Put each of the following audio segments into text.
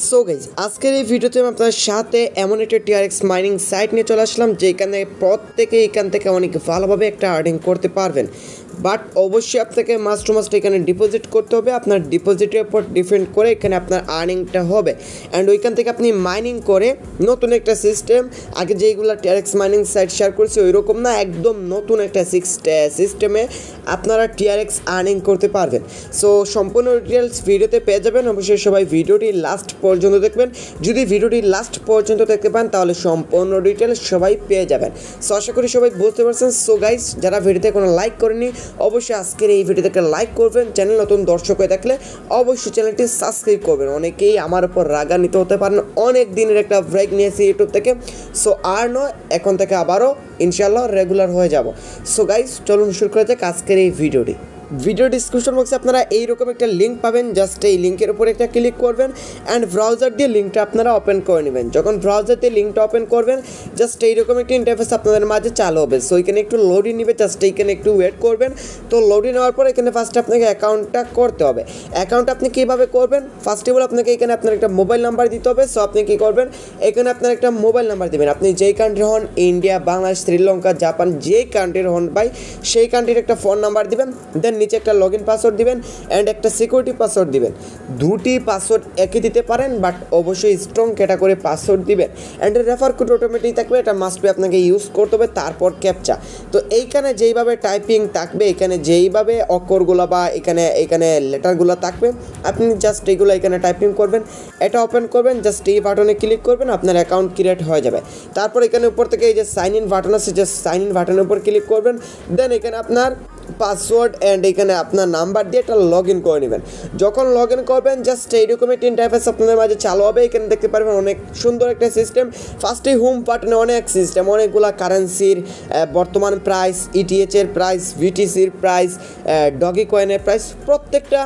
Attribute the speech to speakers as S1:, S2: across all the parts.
S1: So guys আজকের এই ভিডিওতে আমি আপনার সাথে এমন একটা টিআরএক্স মাইনিং সাইট নিয়ে চলে আসলাম যেখানে প্রত্যেকে এখান থেকে অনেক ভালোভাবে একটা আর্নিং করতে পারবেন। বাট অবশ্যই আপনাকে মাস্ট টু মাস্ট এখানে ডিপোজিট করতে হবে। আপনার ডিপোজিটের উপর ডিপেন্ড করে এখানে আপনার আর্নিংটা হবে। অ্যান্ড ওইখান থেকে আপনি মাইনিং করে নতুন একটা সিস্টেম, আগে যেইগুলো টিআরএক্স মাইনিং সাইট শেয়ার করেছে ওই রকম না, একদম নতুন একটা সিস্টেমে আপনারা টিআরএক্স আর্নিং করতে পারবেন। সো সম্পূর্ণ ডিটেলস ভিডিওতে পেয়ে যাবেন। অবশ্যই সবাই ভিডিওটি লাস্ট পর্যন্ত দেখবেন। যদি ভিডিওটি লাস্ট পর্যন্ত দেখতে পান তাহলে সম্পূর্ণ ডিটেলস সবাই পেয়ে যাবেন। সো আশা করি সবাই বুঝতে পারছেন। সো গাইস, যারা ভিডিওতে কোনো লাইক করেনি অবশ্যই আজকের এই ভিডিওতে একটা লাইক করবেন। চ্যানেল নতুন দর্শক হয়ে থাকলে অবশ্যই চ্যানেলটি সাবস্ক্রাইব করবেন। অনেকেই আমার উপর রাগান্বিত হতে পারেন, অনেক দিনের একটা ব্রেক নিয়েছি ইউটিউব থেকে। সো আর নয়, এখন থেকে আবারও ইনশাআল্লাহ রেগুলার হয়ে যাব। সো গাইস, চলুন শুরু করা যাক আজকের এই ভিডিওটি। ভিডিও ডিসক্রিপশন বক্সে আপনারা এইরকম একটা লিঙ্ক পাবেন। জাস্ট এই লিঙ্কের উপর একটা ক্লিক করবেন অ্যান্ড ব্রাউজার দিয়ে লিঙ্কটা আপনারা ওপেন করে নেবেন। যখন ব্রাউজার দিয়ে লিঙ্কটা ওপেন করবেন জাস্ট এইরকম একটা ইন্টারফেস আপনাদের মাঝে চালু হবে। সো এখানে একটু লোডিং নেবে, জাস্ট এইখানে একটু ওয়েট করবেন। তো লোডিং নেওয়ার পর এখানে ফার্স্ট আপনাকে অ্যাকাউন্টটা করতে হবে। অ্যাকাউন্ট আপনি কীভাবে করবেন? ফার্স্ট অফ অল আপনাকে এখানে আপনার একটা মোবাইল নাম্বার দিতে হবে। সো আপনি কী করবেন, এখানে আপনার একটা মোবাইল নাম্বার দেবেন। আপনি যেই কান্ট্রি হন, ইন্ডিয়া, বাংলাদেশ, শ্রীলঙ্কা, জাপান, যেই কান্ট্রির হন ভাই, সেই কান্ট্রির একটা ফোন নাম্বার দিবেন। দেন নিচে একটা লগ ইন পাসওয়ার্ড দিবেন অ্যান্ড একটা সিকিউরিটি পাসওয়ার্ড দিবেন। দুটি পাসওয়ার্ড একই দিতে পারেন, বাট অবশ্যই স্ট্রং ক্যাটাগরি পাসওয়ার্ড দিবেন। অ্যান্ড রেফার কোড অটোমেটিক থাকবে, এটা মাস্ট বি আপনাকে ইউজ করতে হবে। তারপর ক্যাপচা। তো এইখানে যেইভাবে টাইপিং থাকবে, এখানে যেইভাবে অক্ষরগুলো বা এখানে লেটারগুলো থাকবে, আপনি জাস্ট এইগুলো এখানে টাইপিং করবেন। এটা ওপেন করবেন, জাস্ট এই বাটনে ক্লিক করবেন, আপনার অ্যাকাউন্ট ক্রিয়েট হয়ে যাবে। তারপর এখানে উপর থেকে এই যে সাইন ইন বাটন আছে, জাস্ট সাইন ইন বাটনের উপর ক্লিক করবেন। দেন এখানে আপনার পাসওয়ার্ড অ্যান্ড এখানে আপনার নাম্বার দিয়ে এটা লগ ইন করে নেবেন। যখন লগ ইন করবেন জাস্ট এইরকম একটা ইন্টারফেস আপনাদের মাঝে চালু হবে। এখানে দেখতে পারবেন অনেক সুন্দর একটা সিস্টেম। ফার্স্টে হোম বাটনে অনেক সিস্টেম, অনেকগুলো কারেন্সির বর্তমান প্রাইস, ইটিএচের প্রাইস, ভিটিসির প্রাইস, ডগি কয়েনের প্রাইস, প্রত্যেকটা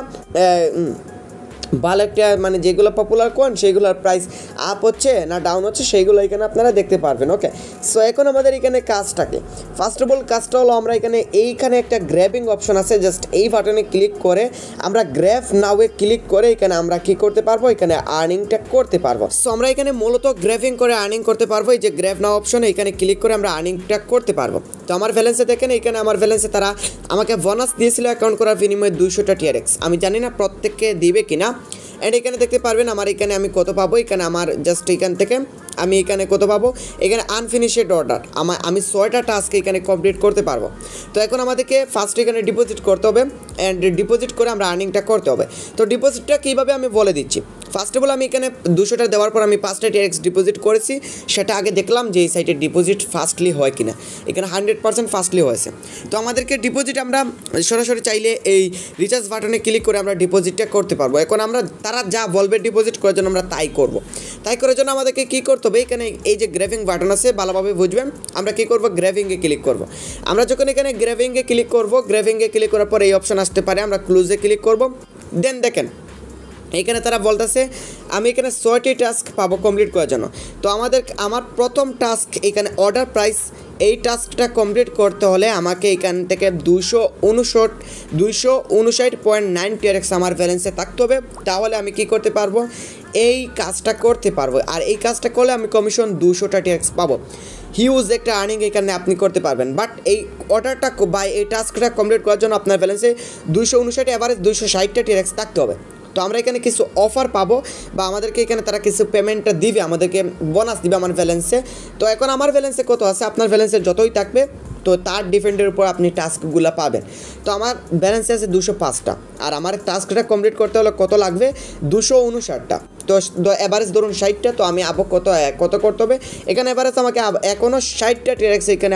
S1: ভালো একটা মানে যেগুলো পপুলার কয়েন সেইগুলোর প্রাইস আপ হচ্ছে না ডাউন হচ্ছে সেইগুলো এখানে আপনারা দেখতে পারবেন। ওকে, সো এখন আমাদের এখানে কাজটাকে ফার্স্ট অফ অল কাজটা হলো আমরা এইখানে একটা গ্র্যাবিং অপশন আছে, জাস্ট এই বাটনে ক্লিক করে আমরা গ্র্যাব নাওয়ে ক্লিক করে এখানে আমরা কী করতে পারবো, এখানে আর্নিংটা করতে পারবো। সো আমরা এখানে মূলত গ্র্যাবিং করে আর্নিং করতে পারবো। এই যে গ্র্যাব নাও অপশনে এখানে ক্লিক করে আমরা আর্নিংটা করতে পারবো। তো আমার ব্যালেন্সে দেখেন, এখানে আমার ব্যালেন্সে তারা আমাকে বোনাস দিয়েছিল অ্যাকাউন্ট করার বিনিময়ে 200টা টিআরএক্স। আমি জানি না প্রত্যেককে দিবে কিনা। অ্যান্ড এখানে দেখতে পারবেন আমার এখানে আমি কত পাবো। এখানে আমার জাস্ট এখান থেকে আমি এখানে কত পাবো, এখানে আনফিনিশেড অর্ডার আমি 6টা টাস্ক এখানে কমপ্লিট করতে পারবো। তো এখন আমাদেরকে ফার্স্ট এখানে ডিপোজিট করতে হবে অ্যান্ড ডিপোজিট করে আমরা আর্নিংটা করতে হবে। তো ডিপোজিটটা কীভাবে আমি বলে দিচ্ছি। ফার্স্ট অফ অল আমি এখানে 200টা দেওয়ার পর আমি 5টা টিআরএক্স ডিপোজিট করেছি। সেটা আগে দেখলাম যে এই সাইটে ডিপোজিট ফাস্টলি হয় কিনা। এখানে 100% ফাস্টলি হয়েছে। তো আমাদেরকে ডিপোজিট আমরা সরাসরি চাইলে এই রিচার্জ বাটনে ক্লিক করে আমরা ডিপোজিটটা করতে পারবো। এখন আমরা তারা যা বলবে ডিপোজিট করার জন্য আমরা তাই করব। তাই করার জন্য আমাদেরকে কী করতে হবে, এখানে এই যে গ্র্যাবিং বাটন আছে ভালোভাবে বুঝবেন। আমরা কী করবো, গ্র্যাবিংয়ে ক্লিক করব। আমরা যখন এখানে গ্র্যাবিংয়ে ক্লিক করব, গ্র্যাবিংয়ে ক্লিক করার পর এই অপশন আসতে পারে, আমরা ক্লোজে ক্লিক করব। দেন দেখেন এখানে তারা বলতেছে আমি এখানে 6টি টাস্ক পাবো কমপ্লিট করার জন্য। তো আমার প্রথম টাস্ক এখানে অর্ডার প্রাইস, এই টাস্কটা কমপ্লিট করতে হলে আমাকে এখান থেকে 259.9 টিআরএক্স আমার ব্যালেন্সে থাকতে হবে। তাহলে আমি কি করতে পারবো, এই কাজটা করতে পারবো। আর এই কাজটা করলে আমি কমিশন 200টা টিআরএক্স পাবো। হিউজ একটা আর্নিং এখানে আপনি করতে পারবেন। বাট এই অর্ডারটা বা এই টাস্কটা কমপ্লিট করার জন্য আপনার ব্যালেন্সে 259 এভারেজ 260টা টিআরএক্স থাকতে হবে। তো আমরা এখানে কিছু অফার পাবো বা আমাদেরকে এখানে তারা কিছু পেমেন্টটা দিবে, আমাদেরকে বোনাস দিবে আমার ব্যালেন্সে। তো এখন আমার ব্যালেন্সে কত আছে, আপনার ব্যালেন্সে যতই থাকবে তো তার ডিপেন্ডের উপর আপনি টাস্কগুলো পাবেন। তো আমার ব্যালেন্সে আছে 205টা, আর আমার টাস্কটা কমপ্লিট করতে হলে কত লাগবে, 259টা। তো এভারেজ ধরুন 60টা। তো আমি কত করতে হবে, এখানে এভারেজ আমাকে এখনও 60টা টিআরএক্স এখানে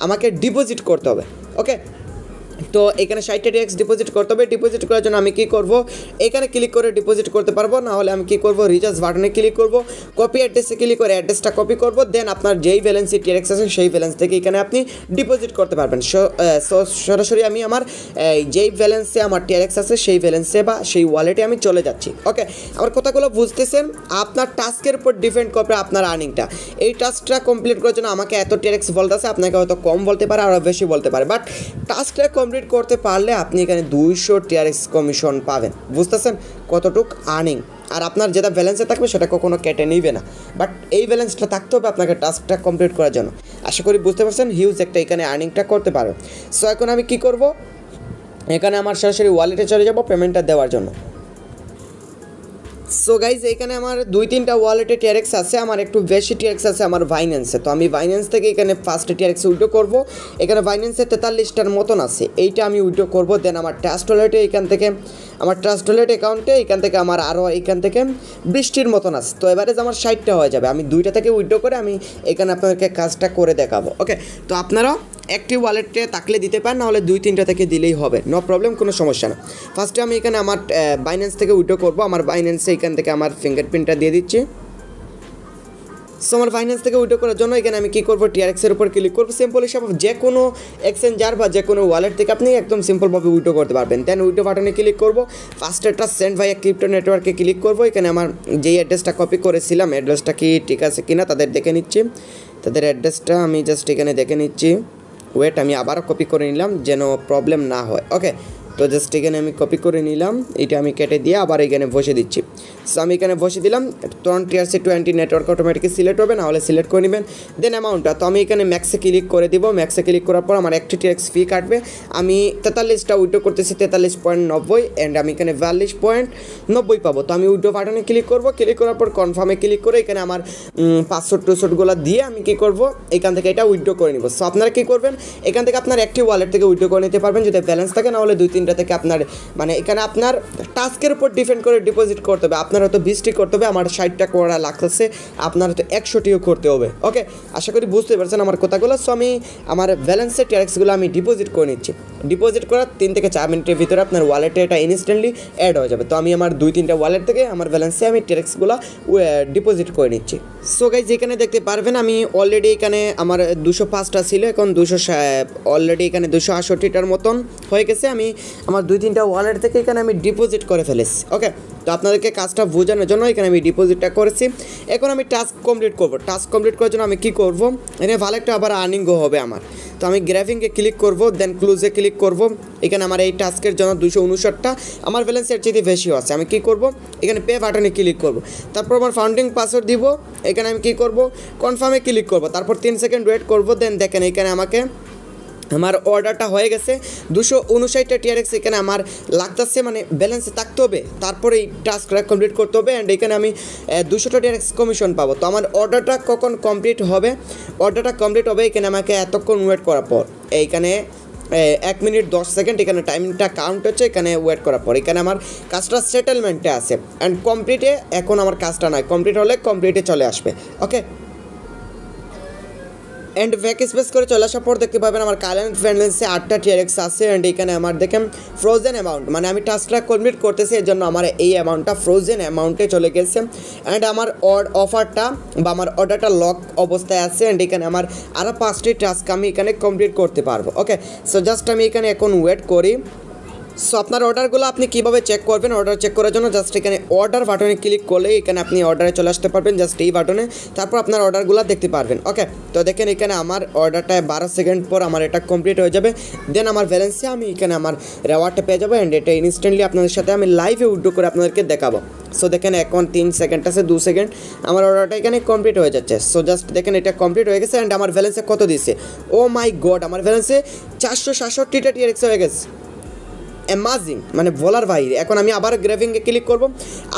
S1: আমাকে ডিপোজিট করতে হবে। ওকে, তো এখানে 60টা টিআরএক্স ডিপোজিট করতে হবে। ডিপোজিট করার জন্য আমি কী করব, এখানে ক্লিক করে ডিপোজিট করতে পারবো। না হলে আমি কী করব, রিচার্জ বাটনে ক্লিক করব, কপি অ্যাড্রেসে ক্লিক করে অ্যাড্রেসটা কপি করব। দেন আপনার যেই ব্যালেন্সে টিআরএক্স আছে সেই ব্যালেন্স থেকে এখানে আপনি ডিপোজিট করতে পারবেন। সরাসরি আমি আমার যেই ব্যালেন্সে আমার টিআরএক্স আছে সেই ব্যালেন্সে বা সেই ওয়ালেটে আমি চলে যাচ্ছি। ওকে, আমার কথাগুলো বুঝতেছেন। আপনার টাস্কের উপর ডিপেন্ড করবে আপনার আর্নিংটা। এই টাস্কটা কমপ্লিট করার জন্য আমাকে এত টিআরএক্স বলতেছে, আপনাকে হয়তো কম বলতে পারে, আরও বেশি বলতে পারে। বাট টাস্কটা কমপ্লিট করতে পারলে আপনি এখানে 200 টিআরএক্স কমিশন পাবেন। বুঝতেছেন কতটুক আর্নিং। আর আপনার যেটা ব্যালেন্সে থাকবে সেটা কখনো কেটে নিবে না, বাট এই ব্যালেন্সটা থাকতে হবে আপনাকে টাস্কটা কমপ্লিট করার জন্য। আশা করি বুঝতে পারছেন, হিউজ একটা এখানে আর্নিংটা করতে পারবে। সো এখন আমি কি করব, এখানে আমার সরাসরি ওয়ালেটে চলে যাব পেমেন্টটা দেওয়ার জন্য। সো গাইজ এখানে আমার 2-3টা ওয়ালেটে টিআরএক্স আছে, আমার একটু বেশি টিআরএক্স আছে আমার বাইন্যান্সে। তো আমি বাইন্যান্স থেকে এখানে ফার্স্টে টিআরএক্স উইথড্র করবো। এখানে বাইন্যান্সে 43টার মতন আছে, এইটা আমি উইথড্র করবো। দেন আমার ট্রাস্ট ওয়ালেটে এখান থেকে আমার ট্রাস্ট ওয়ালেট অ্যাকাউন্টে এখান থেকে আমার আরও এখান থেকে 20টির মতন আছে। তো এভারেজ আমার 60টা হয়ে যাবে। আমি 2টা থেকে উইথড্র করে আমি এখানে আপনাদেরকে কাজটা করে দেখাবো। ওকে, তো আপনারা একটি ওয়ালেটে থাকলে দিতে পারেন, নাহলে 2-3টা থেকে দিলেই হবে, নো প্রবলেম, কোনো সমস্যা না। ফার্স্টে আমি এখানে আমার বাইন্যান্স থেকে উইথড্র করবো। আমার বাইন্যান্সে এখান থেকে আমার ফিঙ্গারপ্রিন্টটা দিয়ে দিচ্ছি। সো আমার ফাইন্যান্স থেকে উইথড্র করার জন্য এখানে আমি কী করবো, টিআরএক্সের উপর ক্লিক করবো। সিম্পল হিসাবে যে কোনো এক্সচেঞ্জার বা যে কোনো ওয়ালেট থেকে আপনি একদম সিম্পলভাবে উইথড্র করতে পারবেন। দেন উইথড্র বাটনে ক্লিক করবো, ফার্স্ট একটা সেন্ড ভাইয়া ক্রিপ্টো নেটওয়ার্কে ক্লিক করবো। এখানে আমার যেই অ্যাড্রেসটা কপি করেছিলাম অ্যাড্রেসটা কি ঠিক আছে কিনা তাদের দেখে নিচ্ছি, তাদের অ্যাড্রেসটা আমি জাস্ট এখানে দেখে নিচ্ছি। ওয়েট, আমি আবারও কপি করে নিলাম যেন প্রবলেম না হয়। ওকে, তো জাস্ট এখানে আমি কপি করে নিলাম, এটা আমি কেটে দিয়ে আবার এখানে বসে দিচ্ছি। সো আমি এখানে বসে দিলাম, তখন TRC20 নেটওয়ার্ক অটোমেটিকলি সিলেক্ট হবে, না হলে সিলেক্ট করে নেবেন। দেন অ্যামাউন্টটা তো আমি এখানে ম্যাক্সে ক্লিক করে দিব। ম্যাক্সে ক্লিক করার পর আমার একটি TRX ফি কাটবে। আমি 43টা উইথড্র করতেছি 43.90 অ্যান্ড আমি এখানে 42.90 পাবো। তো আমি উইথড্র বাটনে ক্লিক করব, ক্লিক করার পর কনফার্মে ক্লিক করে এখানে আমার 500-200গুলো দিয়ে আমি কী করব, এখান থেকে এটা উইথড্র করে নিব। সো আপনারা কী করবেন, এখান থেকে আপনার একটি ওয়ালেট থেকে উইথড্র করে নিতে পারবেন যদি ব্যালেন্স থাকে, না হলে 2-3টা থেকে আপনার মানে এখানে আপনার টাস্কের উপর ডিপেন্ড করে ডিপোজিট করতে হবে। আপনার হয়তো 20টি করতে হবে, আমার 60টা করা লাগতেছে, আপনার হয়তো 100টিও করতে হবে। ওকে, আশা করি বুঝতে পারছেন আমার কথাগুলো। সো আমি আমার ব্যালেন্সের টিআরএক্সগুলো আমি ডিপোজিট করে নিচ্ছি। ডিপোজিট করার 3 থেকে 4 মিনিটের ভিতরে আপনার ওয়ালেটে এটা ইনস্ট্যান্টলি অ্যাড হয়ে যাবে। তো আমি আমার 2-3টা ওয়ালেট থেকে আমার ব্যালেন্সে আমি টিআরএক্সগুলো ডিপোজিট করে নিচ্ছি। সো গাইজ এখানে দেখতে পারবেন আমি অলরেডি এখানে আমার 205টা ছিল, এখন অলরেডি এখানে 268টার মতন হয়ে গেছে। আমি আমার 2-3টা ওয়ালেট থেকে এখানে আমি ডিপোজিট করে ফেলেছি। ওকে, তো আপনাদেরকে কাজটা বোঝানোর জন্য এখানে আমি ডিপোজিটটা করেছি। এখন আমি টাস্ক কমপ্লিট করব। টাস্ক কমপ্লিট করার জন্য আমি কী করব, এখানে ভালো একটা আবার আর্নিংও হবে আমার। তো আমি গ্রাফিংয়ে ক্লিক করব, দেন ক্লোজে ক্লিক করব। এখানে আমার এই টাস্কের জন্য 259টা, আমার ব্যালেন্স এর চেয়ে বেশিও আছে। আমি কী করব, এখানে পে বাটনে ক্লিক করব, তারপর আমার ফাউন্ডিং পাসওয়ার্ড দিব। এখানে আমি কী করব, কনফার্মে ক্লিক করব, তারপর 3 সেকেন্ড ওয়েট করব। দেন দেখেন এখানে আমাকে আমার অর্ডারটা হয়ে গেছে। 259টা টিআরএক্স এখানে আমার লাগতেছে, মানে ব্যালেন্সে থাকতে হবে, তারপরে এই টাস্কটা কমপ্লিট করতে হবে। অ্যান্ড এখানে আমি 200টা টিআরএক্স কমিশন পাবো। তো আমার অর্ডারটা কখন কমপ্লিট হবে, অর্ডারটা কমপ্লিট হবে এখানে আমাকে এতক্ষণ ওয়েট করার পর, এইখানে 1 মিনিট 10 সেকেন্ড এখানে টাইমটা কাউন্ট হচ্ছে। এখানে ওয়েট করার পর এখানে আমার কাজটা সেটেলমেন্টে আছে অ্যান্ড কমপ্লিটে এখন আমার কাজটা নয়, কমপ্লিট হলে কমপ্লিটে চলে আসবে। ওকে, অ্যান্ড ব্যাক স্পেস করে চলে আসার পর দেখতে পাবেন আমার কারেন্ট ব্যালেন্সে 8টা টিআরএক্স আছে। অ্যান্ড এখানে আমার দেখেন ফ্রোজেন অ্যামাউন্ট, মানে আমি টাস্কটা কমপ্লিট করতেছি এর জন্য আমার এই অ্যামাউন্টটা ফ্রোজেন অ্যামাউন্টে চলে গেছে। অ্যান্ড আমার অফারটা বা আমার অর্ডারটা লক অবস্থায় আছে। অ্যান্ড এখানে আমার আরও 5টি টাস্ক আমি এখানে কমপ্লিট করতে পারবো। ওকে, সো জাস্ট আমি এখানে এখন ওয়েট করি। সো আপনার অর্ডারগুলো আপনি কীভাবে চেক করবেন, অর্ডার চেক করার জন্য জাস্ট এখানে অর্ডার বাটনে ক্লিক করলে এখানে আপনি অর্ডারে চলে আসতে পারবেন, জাস্ট এই বাটনে, তারপর আপনার অর্ডারগুলো দেখতে পারবেন। ওকে, তো দেখেন এখানে আমার অর্ডারটা 12 সেকেন্ড পর আমার এটা কমপ্লিট হয়ে যাবে। দেন আমার ব্যালেন্সে আমি এখানে আমার রেওয়ার্ডটা পেয়ে যাবো। অ্যান্ড এটা ইনস্ট্যান্টলি আপনাদের সাথে আমি লাইভে উইথড্র করে আপনাদেরকে দেখাবো। সো দেখেন এখন 3 সেকেন্ড আছে, 2 সেকেন্ড, আমার অর্ডারটা এখানে কমপ্লিট হয়ে যাচ্ছে। সো জাস্ট দেখেন এটা কমপ্লিট হয়ে গেছে। অ্যান্ড আমার ব্যালেন্সে কত দিচ্ছে, ও মাই গড, আমার ব্যালেন্সে 467টা টিআরএক্স হয়ে গেছে। অ্যামাজিং, মানে বলার বাইরে। এখন আমি আবার গ্রাফিংয়ে ক্লিক করব,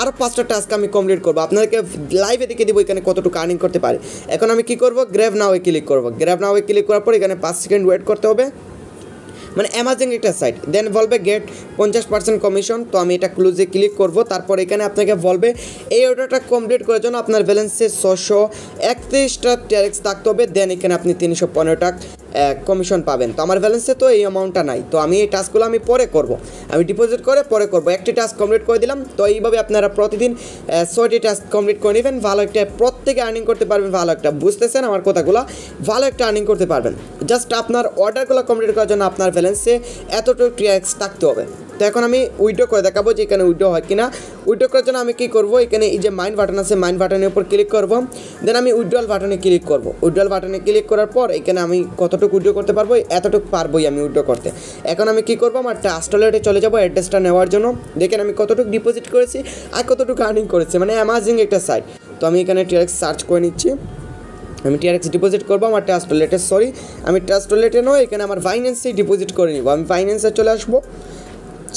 S1: আরও 5টা টাস্ক আমি কমপ্লিট করবো, আপনাদেরকে লাইভে দেখে দিব এখানে কতটুকু আর্নিং করতে পারে। এখন আমি কী করব, গ্র্যাব নাওয়ে ক্লিক করব। গ্র্যাব নাওয়ে ক্লিক করার পর এখানে 5 সেকেন্ড ওয়েট করতে হবে, মানে অ্যামাজিং একটা সাইট। দেন বলবে গেট 50% কমিশন। তো আমি এটা ক্লোজে ক্লিক করব, তারপর এখানে আপনাকে বলবে এই অর্ডারটা কমপ্লিট করার জন্য আপনার ব্যালেন্সে 631টা টিআরএক্স থাকতে হবে। দেন এখানে আপনি 315টা কমিশন পাবেন। তো আমার ব্যালেন্সে তো এই অ্যামাউন্টটা নাই, তো আমি এই টাস্কগুলো আমি পরে করব, আমি ডিপোজিট করে পরে করব। একটি টাস্ক কমপ্লিট করে দিলাম। তো এইভাবে আপনারা প্রতিদিন 6টি টাস্ক কমপ্লিট করে নেবেন, ভালো একটা প্রত্যেকে আর্নিং করতে পারবেন। ভালো একটা, বুঝতেছেন আমার কথাগুলো, ভালো একটা আর্নিং করতে পারবেন। জাস্ট আপনার অর্ডারগুলো কমপ্লিট করার জন্য আপনার ব্যালেন্সে এতটুকু টিআরএক্স থাকতে হবে। তো এখন আমি উইড্রো করে দেখাবো যে এখানে উইড্রো হয় কিনা। উইড্রো করার জন্য আমি কী করবো, এখানে এই যে মাইন বাটন আছে, মাইন বাটনের উপর ক্লিক করবো, দেন আমি উইড্রোয়াল বাটনে ক্লিক করবো। উইড্রোয়াল বাটনে ক্লিক করার পর এখানে আমি কতটুকু উইড্রো করতে পারবো, এতটুকু পারবোই আমি উইড্রো করতে। এখন আমি কী করবো, আমার ট্রাস্ট ওয়ালেটে চলে যাবো অ্যাড্রেসটা নেওয়ার জন্য। দেখেন আমি কতটুকু ডিপোজিট করেছি আর কতটুকু আর্নিং করেছি, মানে অ্যামাজিং একটা সাইট। তো আমি এখানে টিআরএক্স সার্চ করে নিচ্ছি, আমি টিআরএক্স ডিপোজিট করবো আমার ট্রাস্ট ওয়ালেটে। আমি ট্রাস্ট ওয়ালেটে নয়, এখানে আমার ফাইন্যান্সেই ডিপোজিট করে নিব। আমি ফাইন্যান্সে চলে আসবো।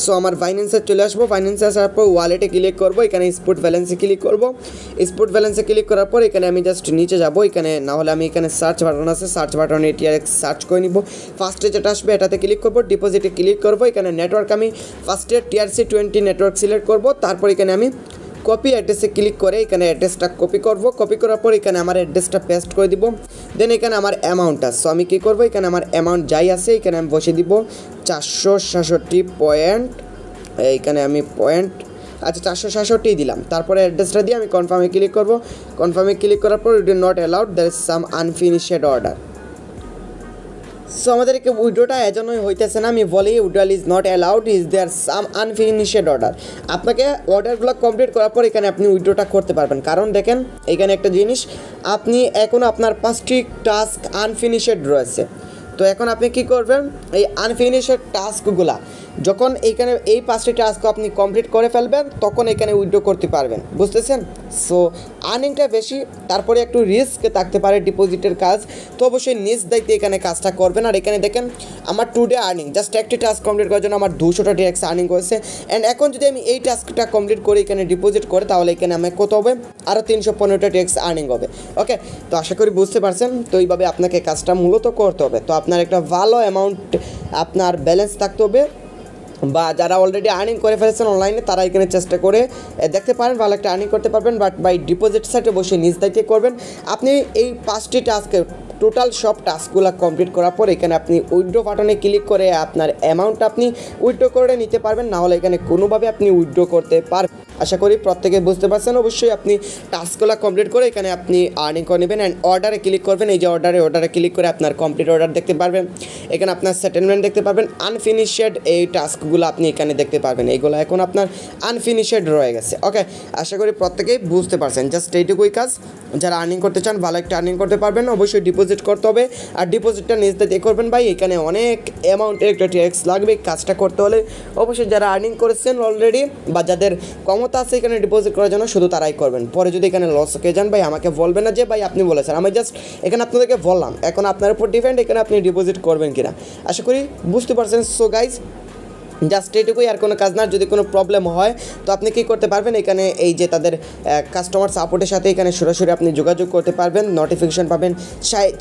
S1: সো আমার ফাইন্যান্সে চলে আসবো, ফাইন্যান্সে আসার পর ওয়ালেটে ক্লিক করবো, এখানে স্পট ব্যালেন্সে ক্লিক করবো। স্পট ব্যালেন্সে ক্লিক করার পর এখানে আমি জাস্ট নিচে যাবো, এখানে না হলে আমি এখানে সার্চ বাটন আছে, সার্চ বাটনে টিআরএক্স সার্চ করে নিব। ফার্স্টে যেটা আসবে এটাতে ক্লিক করবো, ডিপোজিটে ক্লিক করবো। এখানে নেটওয়ার্ক আমি ফার্স্টে TRC20 নেটওয়ার্ক সিলেক্ট করবো, তারপর এখানে আমি কপি অ্যাড্রেসে ক্লিক করে এখানে অ্যাড্রেসটা কপি করব। কপি করার পর এখানে আমার অ্যাড্রেসটা পেস্ট করে দিব। দেন এখানে আমার অ্যামাউন্ট আছে, সো আমি কী করবো, এখানে আমার অ্যামাউন্ট যাই আছে এখানে আমি বসে দিব 466 পয়েন্ট, এইখানে আমি পয়েন্ট, আচ্ছা 466 দিলাম। তারপরে অ্যাড্রেসটা দিয়ে আমি কনফার্মে ক্লিক করব। কনফার্মে ক্লিক করার পর it is not allowed, there is some unfinished order. So আমাদেরকে উইড্রোটা এজন্যই হইতেছে না, আমি বলি withdrawal is not allowed, is there some unfinished order. আপনাকে অর্ডারগুলো কমপ্লিট করার পর এখানে আপনি উইড্রোটা করতে পারবেন। কারণ দেখেন এখানে একটা জিনিস, আপনি এখনও আপনার 5টি টাস্ক আনফিনিশড রয়েছে। তো এখন আপনি কি করবেন, এই আনফিনিশড টাস্কগুলা যখন এইখানে এই 5টি টাস্ক আপনি কমপ্লিট করে ফেলবেন তখন এখানে উইথড্র করতে পারবেন, বুঝতেছেন। সো আর্নিংটা বেশি, তারপরে একটু রিস্ক থাকতে পারে ডিপোজিটের কাজ, তো অবশ্যই নিজ দায়িত্বে এখানে কাজটা করবেন। আর এখানে দেখেন আমার 2 ডে আর্নিং, জাস্ট একটি টাস্ক কমপ্লিট করার জন্য আমার 200টা ডিরেক্ট আর্নিং করেছে। অ্যান্ড এখন যদি আমি এই টাস্কটা কমপ্লিট করে এখানে ডিপোজিট করে তাহলে এখানে আমার কত হবে, আরও 315টা ডিরেক্ট আর্নিং হবে। ওকে, তো আশা করি বুঝতে পারছেন। তো এইভাবে আপনাকে কাজটা মূলত করতে হবে। তো আপনার একটা ভালো অ্যামাউন্ট আপনার ব্যালেন্স থাকতে হবে, বা যারা অলরেডি আর্নিং করে ফেলেছেন অনলাইনে তারা এখানে চেষ্টা করে দেখতে পারেন, ভালো একটা আর্নিং করতে পারবেন। বাট বাই ডিপোজিট সাইটে বসে নিজ দায়িত্বে করবেন। আপনি এই 5টি টাস্কে টোটাল সব টাস্কগুলো কমপ্লিট করার পর এখানে আপনি উইথড্র বাটনে ক্লিক করে আপনার অ্যামাউন্ট আপনি উইথড্র করে নিতে পারবেন, না হলে এখানে কোনোভাবে আপনি উইথড্র করতে পারবেন। আশা করি প্রত্যেকে বুঝতে পারছেন। অবশ্যই আপনি টাস্কগুলো কমপ্লিট করে এখানে আপনি আর্নিং করে নেবেন। অ্যান্ড অর্ডারে ক্লিক করবেন, এই যে অর্ডারে ক্লিক করে আপনার কমপ্লিট অর্ডার দেখতে পারবেন, এখানে আপনার সেটেলমেন্ট দেখতে পারবেন, আনফিনিশড এই টাস্কগুলো আপনি এখানে দেখতে পারবেন, এইগুলো এখন আপনার আনফিনিশড রয়ে গেছে। ওকে, আশা করি প্রত্যেকেই বুঝতে পারছেন। জাস্ট এইটুকুই কাজ, যারা আর্নিং করতে চান ভালো একটা আর্নিং করতে পারবেন। অবশ্যই ডিপোজিট করতে হবে, আর ডিপোজিটটা নিজে দিয়ে করবেন ভাই। এখানে অনেক অ্যামাউন্টের একটা ট্যাক্স লাগবে কাজটা করতে হলে। অবশ্যই যারা আর্নিং করেছেন অলরেডি বা যাদের ক্ষমতা আছে এখানে ডিপোজিট করার জন্য শুধু তারাই করবেন। পরে যদি এখানে লস হয়ে যান ভাই আমাকে বলবেন না যে ভাই আপনি বলেছেন, আমি জাস্ট এখানে আপনাদেরকে বললাম, এখন আপনার উপর ডিপেন্ড এখানে আপনি ডিপোজিট করবেন কিনা। আশা করি বুঝতে পারছেন। সো গাইজ জাস্ট এইটুকুই, আর কোনো কাজ না। যদি কোনো প্রবলেম হয় তো আপনি কী করতে পারবেন, এখানে এই যে তাদের কাস্টমার সাপোর্টের সাথে এখানে সরাসরি আপনি যোগাযোগ করতে পারবেন, নোটিফিকেশন পাবেন,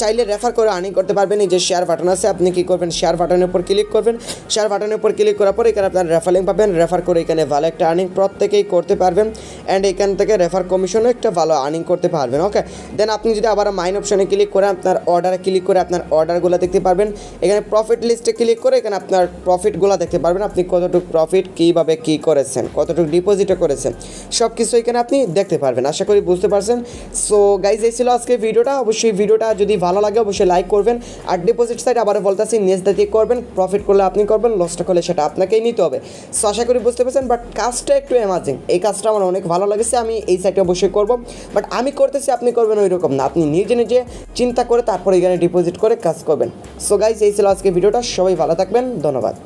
S1: চাইলে রেফার করে আর্নিং করতে পারবেন। এই যে শেয়ার বাটন আছে, আপনি কী করবেন, শেয়ার বাটনের উপর ক্লিক করবেন। শেয়ার বাটনের উপর ক্লিক করার পর এখানে আপনার রেফারিং পাবেন, রেফার করে এখানে ভালো একটা আর্নিং প্রত্যেকেই করতে পারবেন। অ্যান্ড এখান থেকে রেফার কমিশনও একটা ভালো আর্নিং করতে পারবেন। ওকে, দেন আপনি যদি আবার মাইন অপশনে ক্লিক করে আপনার অর্ডারে ক্লিক করে আপনার অর্ডারগুলো দেখতে পারবেন। এখানে প্রফিট লিস্টে ক্লিক করে এখানে আপনার প্রফিটগুলো দেখতে পারবেন, আপনি কতটুকু প্রফিট কীভাবে কী করেছেন, কতটুকু ডিপোজিটও করেছেন, সব কিছু এখানে আপনি দেখতে পারবেন। আশা করি বুঝতে পারছেন। সো গাইজ এই ছিল আজকে ভিডিওটা। অবশ্যই ভিডিওটা যদি ভালো লাগে অবশ্যই লাইক করবেন। আর ডিপোজিট সাইড আবারও বলতেছি নিজ দায়িত্বে করবেন, প্রফিট করলে আপনি করবেন, লসটা করলে সেটা আপনাকেই নিতে হবে। সো আশা করি বুঝতে পারছেন। বাট কাজটা একটু অ্যামাজিং, এই কাজটা আমার অনেক ভালো লেগেছে, আমি এই সাইটে অবশ্যই করব। বাট আমি করতেছি, আপনি করবেন ওই রকম না, আপনি নিজে নিজে চিন্তা করে তারপরে এখানে ডিপোজিট করে কাজ করবেন। সো গাইজ এই ছিল আজকে ভিডিওটা, সবাই ভালো থাকবেন, ধন্যবাদ।